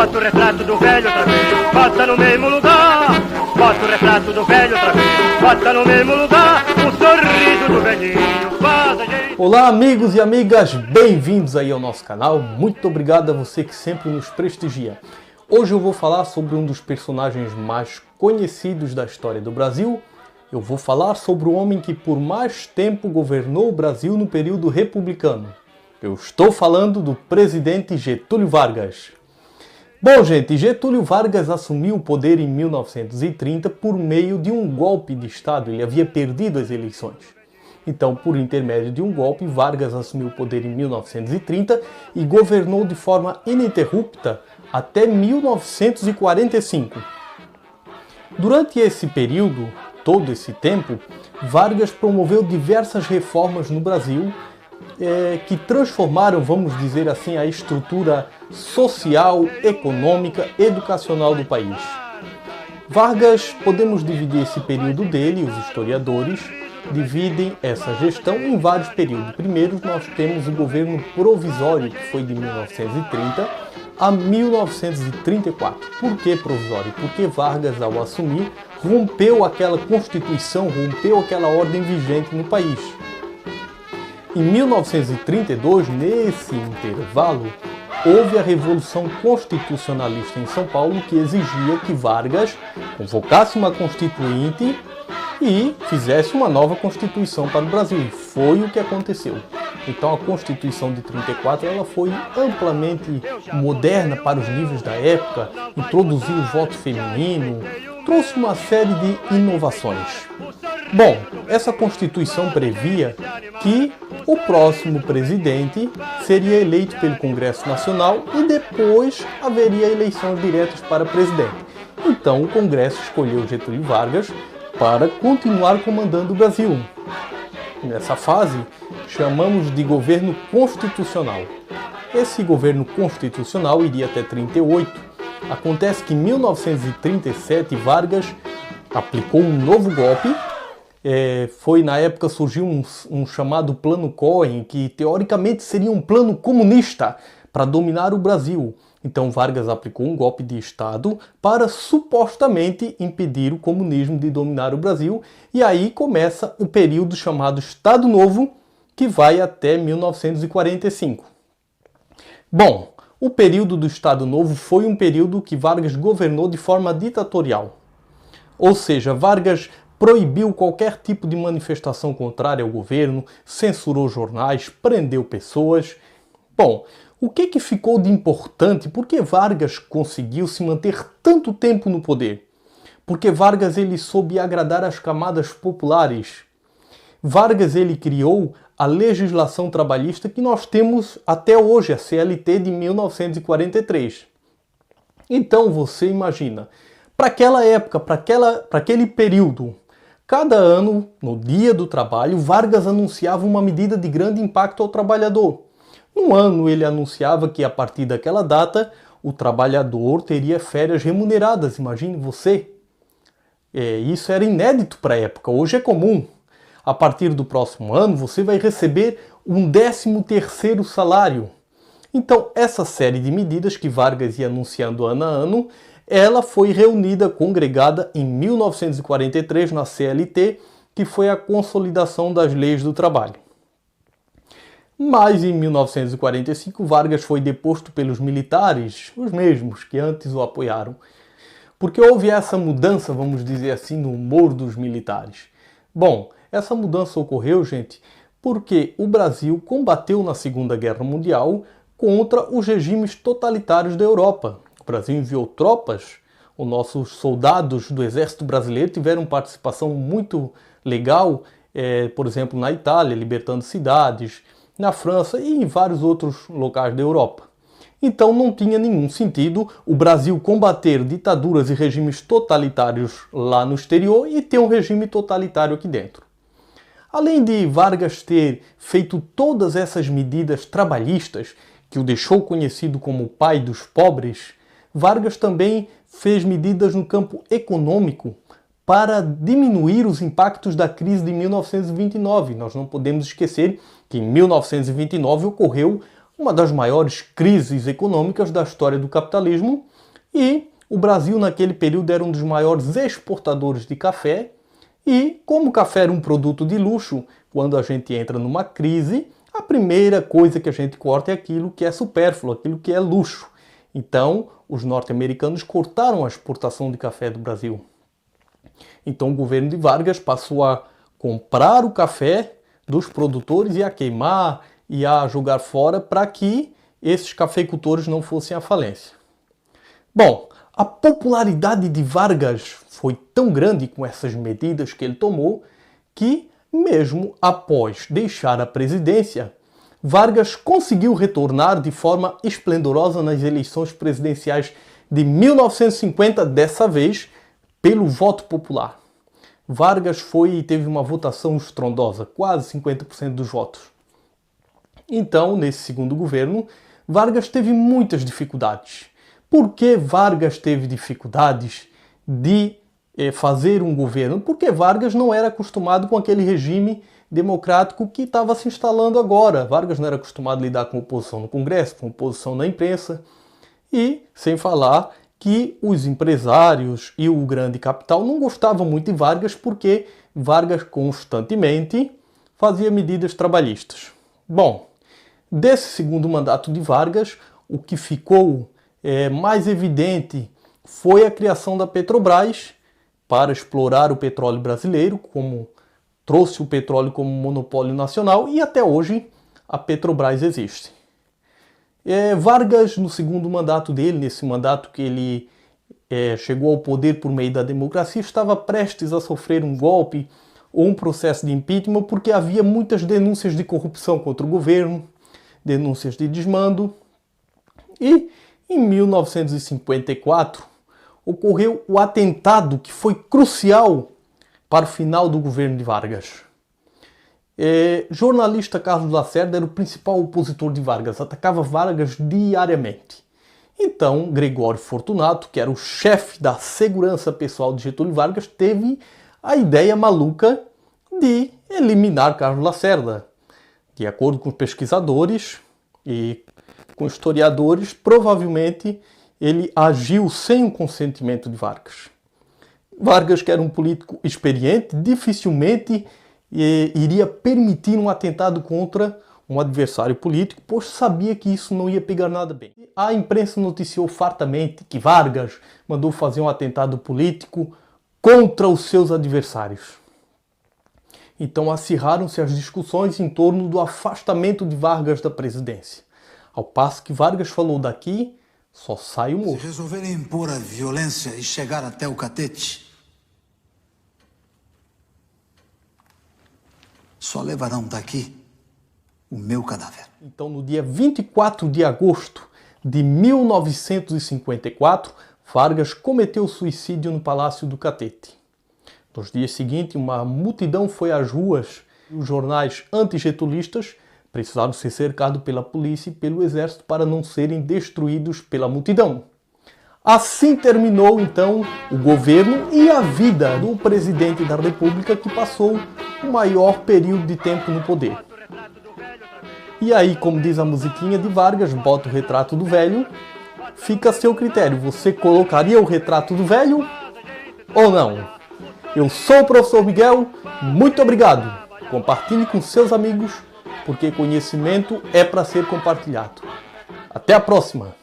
Bota o retrato do velho outra vez, bota no mesmo lugar. Bota o retrato do velho outra vez, bota no mesmo lugar. O sorriso do velhinho faz a gente... Olá amigos e amigas, bem-vindos aí ao nosso canal. Muito obrigado a você que sempre nos prestigia. Hoje eu vou falar sobre um dos personagens mais conhecidos da história do Brasil. Eu vou falar sobre o homem que por mais tempo governou o Brasil no período republicano. Eu estou falando do presidente Getúlio Vargas. Bom, gente, Getúlio Vargas assumiu o poder em 1930 por meio de um golpe de Estado. Ele havia perdido as eleições. Então, por intermédio de um golpe, Vargas assumiu o poder em 1930 e governou de forma ininterrupta até 1945. Durante esse período, todo esse tempo, Vargas promoveu diversas reformas no Brasil que transformaram, vamos dizer assim, a estrutura social, econômica, educacional do país. Vargas, podemos dividir esse período dele, os historiadores dividem essa gestão em vários períodos. Primeiro, nós temos o governo provisório, que foi de 1930 a 1934. Por que provisório? Porque Vargas, ao assumir, rompeu aquela Constituição, rompeu aquela ordem vigente no país. Em 1932, nesse intervalo, houve a Revolução Constitucionalista em São Paulo, que exigia que Vargas convocasse uma constituinte e fizesse uma nova Constituição para o Brasil. E foi o que aconteceu. Então a Constituição de 34 ela foi amplamente moderna para os níveis da época, introduziu o voto feminino, trouxe uma série de inovações. Bom, essa Constituição previa que o próximo presidente seria eleito pelo Congresso Nacional e depois haveria eleições diretas para presidente. Então o Congresso escolheu Getúlio Vargas para continuar comandando o Brasil. Nessa fase, chamamos de governo constitucional. Esse governo constitucional iria até 38. Acontece que em 1937 Vargas aplicou um novo golpe. Foi na época surgiu um chamado Plano Cohen, que teoricamente seria um plano comunista para dominar o Brasil. Então Vargas aplicou um golpe de Estado para supostamente impedir o comunismo de dominar o Brasil. E aí começa o período chamado Estado Novo, que vai até 1945. Bom, o período do Estado Novo foi um período que Vargas governou de forma ditatorial. Ou seja, Vargas proibiu qualquer tipo de manifestação contrária ao governo, censurou jornais, prendeu pessoas. Bom, o que ficou de importante? Por que Vargas conseguiu se manter tanto tempo no poder? Porque Vargas ele soube agradar as camadas populares. Vargas ele criou a legislação trabalhista que nós temos até hoje, a CLT de 1943. Então você imagina, para aquela época, para aquele período, cada ano, no Dia do Trabalho, Vargas anunciava uma medida de grande impacto ao trabalhador. Um ano ele anunciava que a partir daquela data o trabalhador teria férias remuneradas, imagine você. Isso era inédito para a época, hoje é comum. A partir do próximo ano você vai receber um 13º salário. Então essa série de medidas que Vargas ia anunciando ano a ano, ela foi reunida, congregada em 1943 na CLT, que foi a consolidação das leis do trabalho. Mas em 1945 Vargas foi deposto pelos militares, os mesmos que antes o apoiaram, porque houve essa mudança, vamos dizer assim, no humor dos militares. Bom, essa mudança ocorreu, gente, porque o Brasil combateu na Segunda Guerra Mundial contra os regimes totalitários da Europa. O Brasil enviou tropas, os nossos soldados do Exército Brasileiro tiveram participação muito legal, por exemplo, na Itália, libertando cidades, na França e em vários outros locais da Europa. Então não tinha nenhum sentido o Brasil combater ditaduras e regimes totalitários lá no exterior e ter um regime totalitário aqui dentro. Além de Vargas ter feito todas essas medidas trabalhistas, que o deixou conhecido como o pai dos pobres, Vargas também fez medidas no campo econômico para diminuir os impactos da crise de 1929. Nós não podemos esquecer que em 1929 ocorreu uma das maiores crises econômicas da história do capitalismo E o Brasil naquele período era um dos maiores exportadores de café e como o café era um produto de luxo, quando a gente entra numa crise, a primeira coisa que a gente corta é aquilo que é supérfluo, aquilo que é luxo. Então, os norte-americanos cortaram a exportação de café do Brasil. Então, o governo de Vargas passou a comprar o café dos produtores e a queimar e a jogar fora para que esses cafeicultores não fossem à falência. Bom, a popularidade de Vargas foi tão grande com essas medidas que ele tomou que, mesmo após deixar a presidência, Vargas conseguiu retornar de forma esplendorosa nas eleições presidenciais de 1950, dessa vez pelo voto popular. Vargas teve uma votação estrondosa, quase 50% dos votos. Então, nesse segundo governo, Vargas teve muitas dificuldades. Por que Vargas teve dificuldades de fazer um governo? Porque Vargas não era acostumado com aquele regime democrático que estava se instalando agora. Vargas não era acostumado a lidar com oposição no Congresso, com oposição na imprensa. E, sem falar que os empresários e o grande capital não gostavam muito de Vargas porque Vargas constantemente fazia medidas trabalhistas. Bom, desse segundo mandato de Vargas, o que ficou mais evidente foi a criação da Petrobras para explorar o petróleo brasileiro, como trouxe o petróleo como monopólio nacional e até hoje a Petrobras existe. Vargas, no segundo mandato dele, nesse mandato que ele chegou ao poder por meio da democracia, estava prestes a sofrer um golpe ou um processo de impeachment porque havia muitas denúncias de corrupção contra o governo, denúncias de desmando. E em 1954 ocorreu o atentado que foi crucial para o final do governo de Vargas. Jornalista Carlos Lacerda era o principal opositor de Vargas, atacava Vargas diariamente. Então, Gregório Fortunato, que era o chefe da segurança pessoal de Getúlio Vargas, teve a ideia maluca de eliminar Carlos Lacerda. De acordo com os pesquisadores e com historiadores, provavelmente ele agiu sem o consentimento de Vargas. Vargas, que era um político experiente, dificilmente iria permitir um atentado contra um adversário político, pois sabia que isso não ia pegar nada bem. A imprensa noticiou fartamente que Vargas mandou fazer um atentado político contra os seus adversários. Então acirraram-se as discussões em torno do afastamento de Vargas da presidência. Ao passo que Vargas falou: daqui só sai o morto. Se resolverem impor a violência e chegar até o catete, só levarão daqui o meu cadáver. Então, no dia 24 de agosto de 1954, Vargas cometeu suicídio no Palácio do Catete. Nos dias seguintes, uma multidão foi às ruas. Os jornais antigetulistas precisaram ser cercados pela polícia e pelo exército para não serem destruídos pela multidão. Assim terminou, então, o governo e a vida do presidente da República, que passou o maior período de tempo no poder. E aí, como diz a musiquinha de Vargas, bota o retrato do velho, fica a seu critério. Você colocaria o retrato do velho ou não? Eu sou o professor Miguel, muito obrigado. Compartilhe com seus amigos, porque conhecimento é para ser compartilhado. Até a próxima!